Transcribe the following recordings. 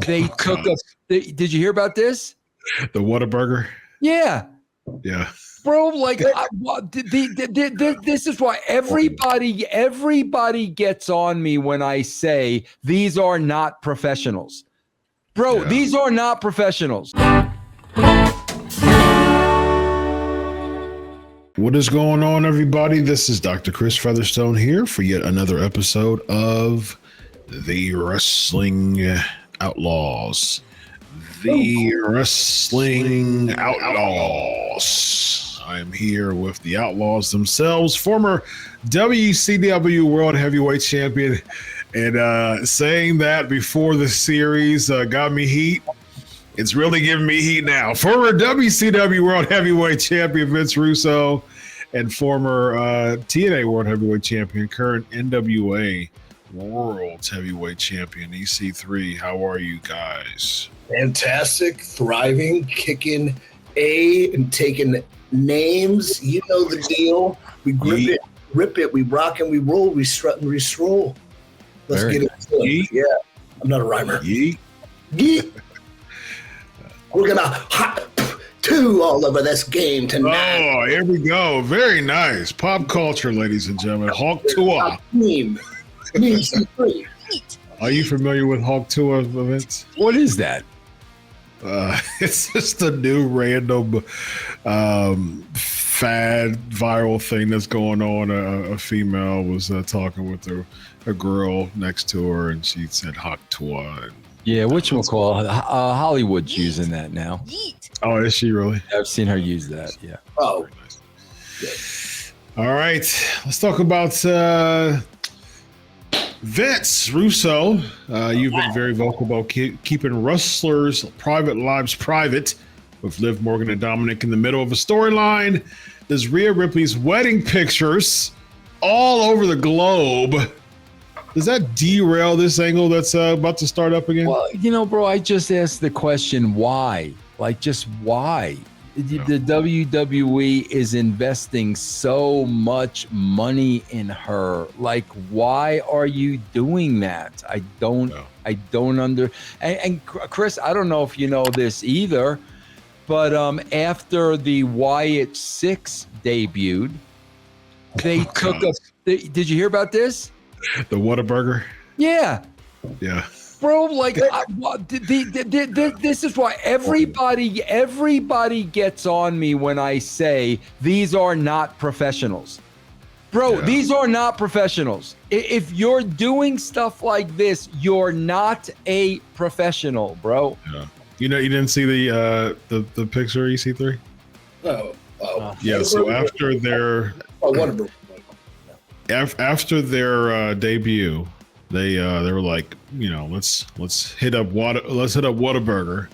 They took us. Did you hear about this? The Whataburger? Yeah. Yeah. Bro, like this is why everybody gets on me when I say these are not professionals. Bro, Yeah. These are not professionals. What is going on, everybody? This is Dr. Chris Featherstone here for yet another episode of the Wrestling Outlaws. The Wrestling Outlaws. I am here with the Outlaws themselves, former WCW World Heavyweight Champion, and saying that before the series got me heat. It's really giving me heat now. Former WCW World Heavyweight Champion Vince Russo and former TNA World Heavyweight Champion, current NWA World Heavyweight Champion EC3. How are you guys? Fantastic, thriving, kicking and taking names. You know the deal. We grip it, rip it, we rock and we roll, we strut and we stroll. Let's get into it. Yeah, I'm not a rhymer. Yeet. We're gonna hop to all over this game tonight. Oh, here we go. Very nice. Pop culture, ladies and gentlemen. Hawk Tua. Are you familiar with Hawk Tua events? What is that? It's just a new random fad viral thing that's going on. A female was talking with a girl next to her, and she said Hawk Tua. Yeah, whatchamacallit? Hollywood's using that now. Oh, is she really? I've seen her use that, yeah. Oh. Nice. All right, let's talk about Vince Russo. You've been very vocal about keeping wrestlers' private lives private, with Liv Morgan and Dominic in the middle of a storyline. There's Rhea Ripley's wedding pictures all over the globe. Does that derail this angle that's about to start up again? Well, bro, I just asked the question, why? Like, just why? The WWE is investing so much money in her. Like, why are you doing that? I don't and Chris, I don't know if you know this either, but after the Wyatt Sicks debuted, they took us. Did you hear about this? The Whataburger? Yeah. Yeah. Bro, like this is why everybody gets on me when I say these are not professionals. Bro, These are not professionals. If you're doing stuff like this, you're not a professional, bro. Yeah. You didn't see the picture, EC3? Oh. Yeah, so after their debut, they were like, let's hit up Whataburger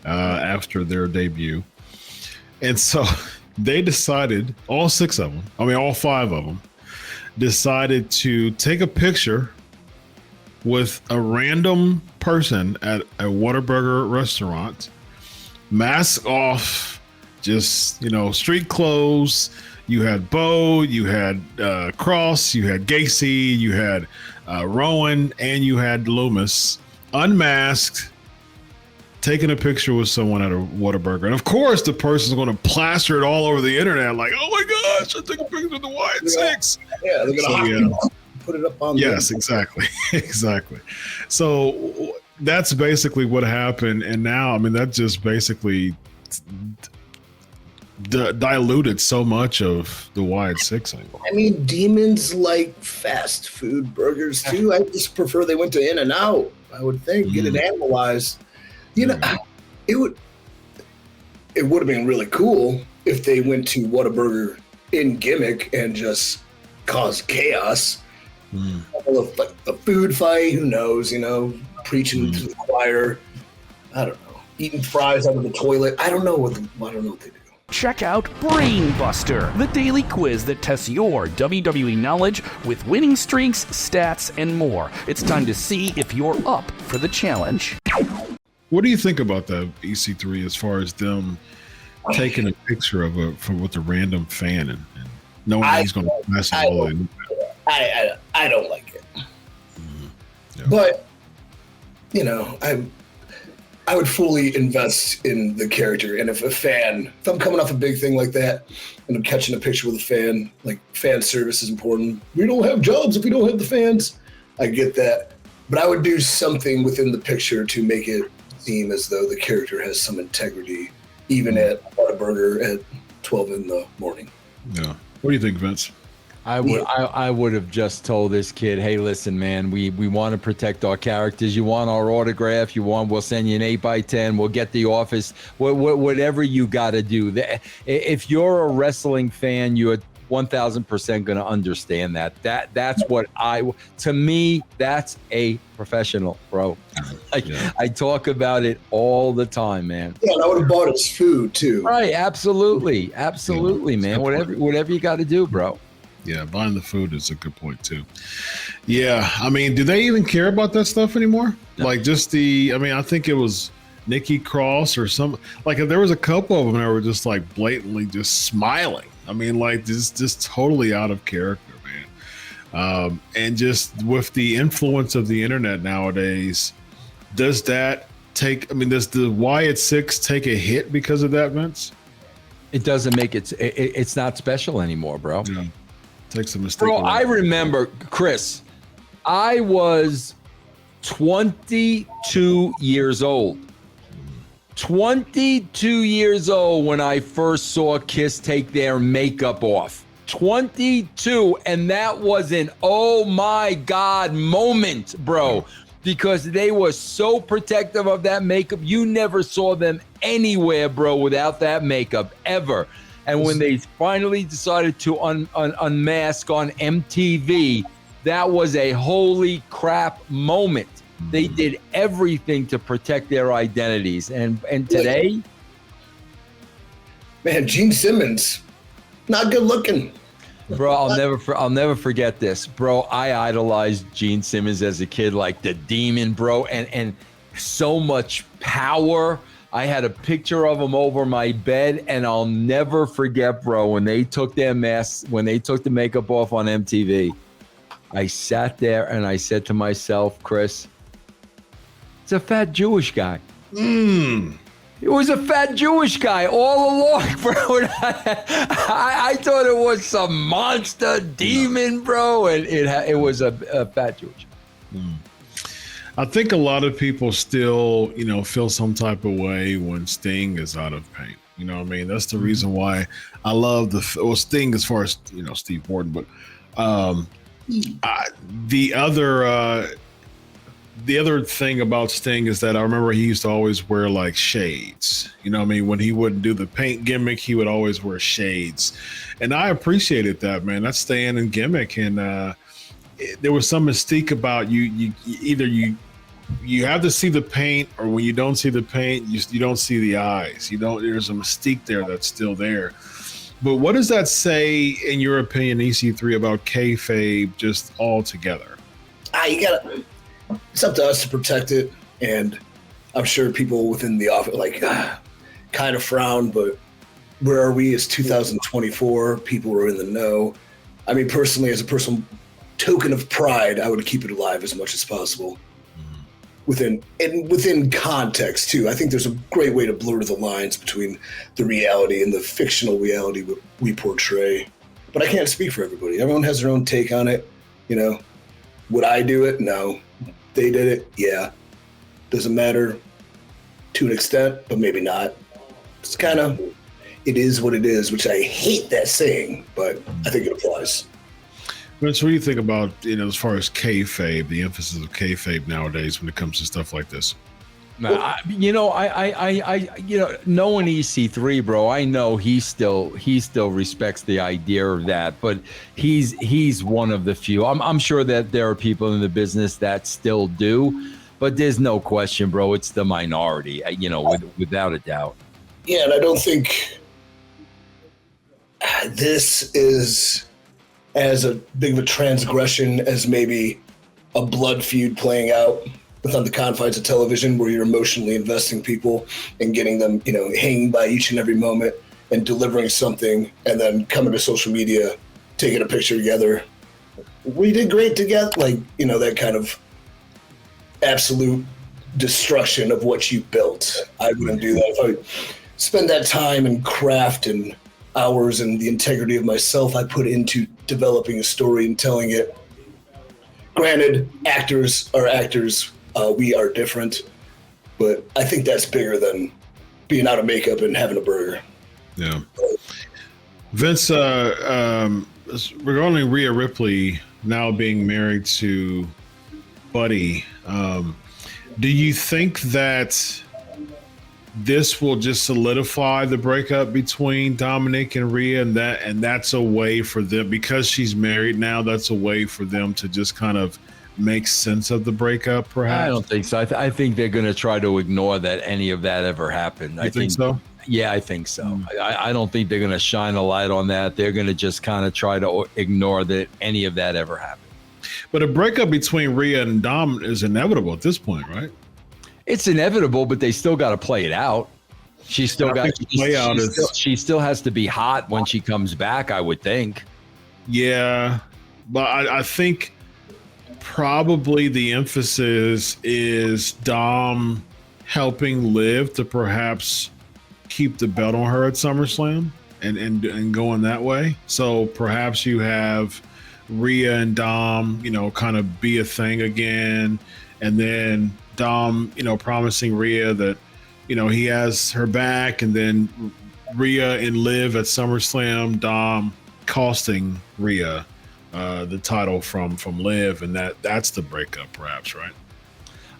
after their debut. And so they decided, all five of them decided to take a picture with a random person at a Whataburger restaurant, mask off, just, street clothes. You had Bo, you had Cross, you had Gacy, you had Rowan, and you had Loomis, unmasked, taking a picture with someone at a Whataburger. And of course, the person's going to plaster it all over the internet like, oh my gosh, I took a picture with the Wyatt Sicks. Yeah, they're going to put it up on exactly. Exactly. So that's basically what happened. And now, that just basically diluted so much of the Wyatt Sicks angle. Demons like fast food burgers too. I just prefer they went to In-N-Out. I would think get it analyzed. It would have been really cool if they went to Whataburger in gimmick and just caused chaos. Like a food fight, who knows? Preaching to the choir. I don't know. Eating fries out of the toilet. I don't know what they do. Check out BrainBuster, the daily quiz that tests your WWE knowledge with winning streaks, stats, and more. It's time to see if you're up for the challenge. What do you think about that, EC3, as far as them taking a picture with a random fan and knowing he's going to mess it all in? I don't like it. Yeah. But, I would fully invest in the character. And if I'm coming off a big thing like that and I'm catching a picture with a fan, like fan service is important. We don't have jobs if we don't have the fans. I get that. But I would do something within the picture to make it seem as though the character has some integrity, even at Whataburger at 12 in the morning. Yeah. What do you think, Vince? I would have just told this kid, hey, listen, man, we want to protect our characters. You want our autograph? We'll send you an 8x10. We'll get the office. Whatever you got to do. If you're a wrestling fan, you're 1,000% going to understand that. That's what to me, that's a professional, bro. I talk about it all the time, man. Yeah, and I would have bought his food too. Right, absolutely, man. Whatever you got to do, bro. Yeah, buying the food is a good point too. Yeah, I mean, do they even care about that stuff anymore? No. Like I think it was Nikki Cross or some, like there was a couple of them that were just like blatantly just smiling. I mean, like just totally out of character, man. And just with the influence of the internet nowadays, does the Wyatt Sicks take a hit because of that, Vince? It doesn't make it's not special anymore, bro. Yeah. Takes a mistake. Bro, I remember, Chris, I was 22 years old. 22 years old when I first saw Kiss take their makeup off. 22, and that was an oh my God moment, bro, because they were so protective of that makeup. You never saw them anywhere, bro, without that makeup, ever. And when they finally decided to unmask on MTV, that was a holy crap moment. They did everything to protect their identities. And today, man, Gene Simmons, not good looking. Bro, I'll never forget this. Bro, I idolized Gene Simmons as a kid, like the demon, bro, and so much power. I had a picture of him over my bed, and I'll never forget, bro, when they took their masks, when they took the makeup off on MTV, I sat there and I said to myself, Chris, it's a fat Jewish guy. It was a fat Jewish guy all along, bro. I thought it was some monster demon, bro, and it was a fat Jewish guy. I think a lot of people still, feel some type of way when Sting is out of paint. You know what I mean? That's the reason why I love Sting as far as, Steve Morton. But the other thing about Sting is that I remember he used to always wear like shades. You know what I mean? When he wouldn't do the paint gimmick, he would always wear shades. And I appreciated that, man. That's staying in gimmick. And there was some mystique about you have to see the paint, or when you don't see the paint, you don't see the eyes. There's a mystique there that's still there. But what does that say, in your opinion, EC3, about kayfabe just altogether? It's up to us to protect it, and I'm sure people within the office kind of frown, but where are we? It's 2024. People are in the know. I mean, personally, as a personal token of pride, I would keep it alive as much as possible. Within context too. I think there's a great way to blur the lines between the reality and the fictional reality we portray. But I can't speak for everybody. Everyone has their own take on it. Would I do it? No. They did it? Yeah. Doesn't matter to an extent, but maybe not. It's it is what it is, which I hate that saying, but I think it applies. Vince, what do you think about, as far as kayfabe, the emphasis of kayfabe nowadays when it comes to stuff like this? Knowing EC3, bro, I know he still respects the idea of that, but he's one of the few. I'm sure that there are people in the business that still do, but there's no question, bro, it's the minority, without a doubt. Yeah, and I don't think this is as a big of a transgression as maybe a blood feud playing out within the confines of television, where you're emotionally investing people and getting them, hanging by each and every moment and delivering something, and then coming to social media, taking a picture together. We did great together. That kind of absolute destruction of what you built. I wouldn't do that. If I spend that time and craft and hours and the integrity of myself I put into developing a story and telling it. Granted, actors are actors. We are different. But I think that's bigger than being out of makeup and having a burger. Yeah. Vince, regarding Rhea Ripley now being married to Buddy, do you think that this will just solidify the breakup between Dominic and Rhea, and that's a way for them, because she's married now, that's a way for them to just kind of make sense of the breakup, perhaps? I don't think so. I think they're going to try to ignore that any of that ever happened. I think so? Yeah, I think so. I don't think they're going to shine a light on that. They're going to just kind of try to ignore that any of that ever happened. But a breakup between Rhea and Dom is inevitable at this point, right? It's inevitable, but they still got to play it out. She still has to be hot when she comes back, I would think. Yeah, but I think probably the emphasis is Dom helping Liv to perhaps keep the belt on her at SummerSlam and going that way. So perhaps you have Rhea and Dom, kind of be a thing again, and then Dom, promising Rhea that, he has her back, and then Rhea and Liv at SummerSlam, Dom costing Rhea the title from Liv, and that's the breakup, perhaps, right?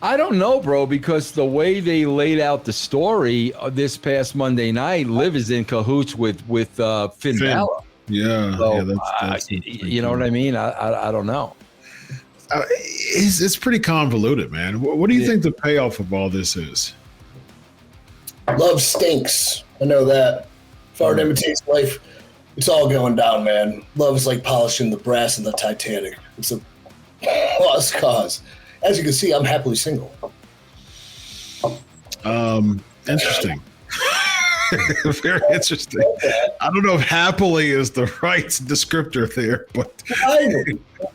I don't know, bro, because the way they laid out the story this past Monday night, Liv is in cahoots with Finn Balor. Yeah, so, that's you know what I mean? I don't know. It's pretty convoluted, man. What do you think the payoff of all this is? Love stinks. I know that. If art imitates life, it's all going down, man. Love is like polishing the brass in the Titanic. It's a lost cause. As you can see, I'm happily single. Interesting. Very interesting. I don't know if happily is the right descriptor there, but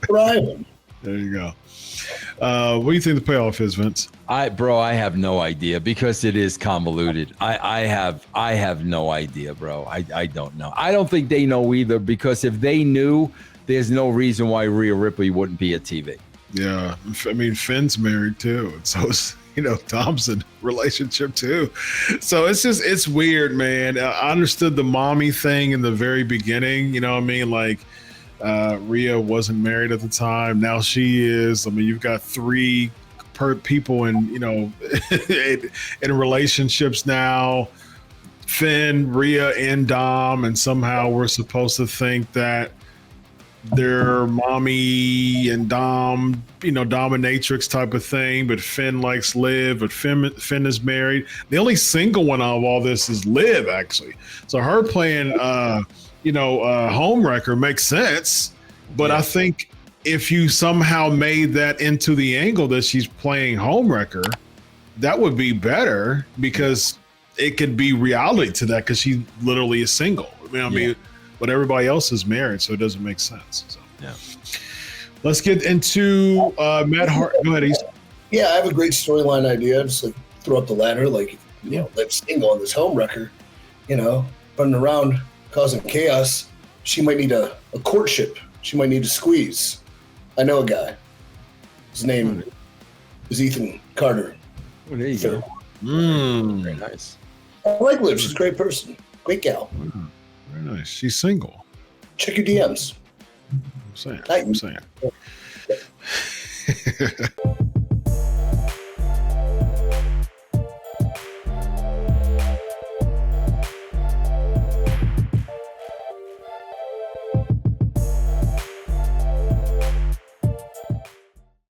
thriving. There you go. What do you think the payoff is, Vince? I have no idea, because it is convoluted. I have no idea, bro. I don't know. I don't think they know either, because if they knew, there's no reason why Rhea Ripley wouldn't be at TV. Yeah, I mean, Finn's married too, and so is Thompson relationship too. So it's weird, man. I understood the mommy thing in the very beginning. You know what I mean? Like, Rhea wasn't married at the time. Now she is. I mean, you've got three people in in relationships now. Finn, Rhea, and Dom, and somehow we're supposed to think that they're mommy and Dom, dominatrix type of thing, but Finn likes Liv, but Finn is married. The only single one out of all this is Liv, actually. So her playing, homewrecker makes sense, but I think if you somehow made that into the angle that she's playing homewrecker, that would be better, because it could be reality to that, because she literally is single. I mean, but everybody else is married, so it doesn't make sense. So yeah, let's get into Matt Hart. Go ahead, East. Yeah, I have a great storyline idea. Just like throw up the ladder, like Liv single on this homewrecker, running around causing chaos. She might need a courtship. She might need a squeeze. I know a guy. His name is Ethan Carter. Oh, there you go. Very nice. I like Liv. She's a great person. Great gal. Very nice. She's single. Check your DMs. I'm saying.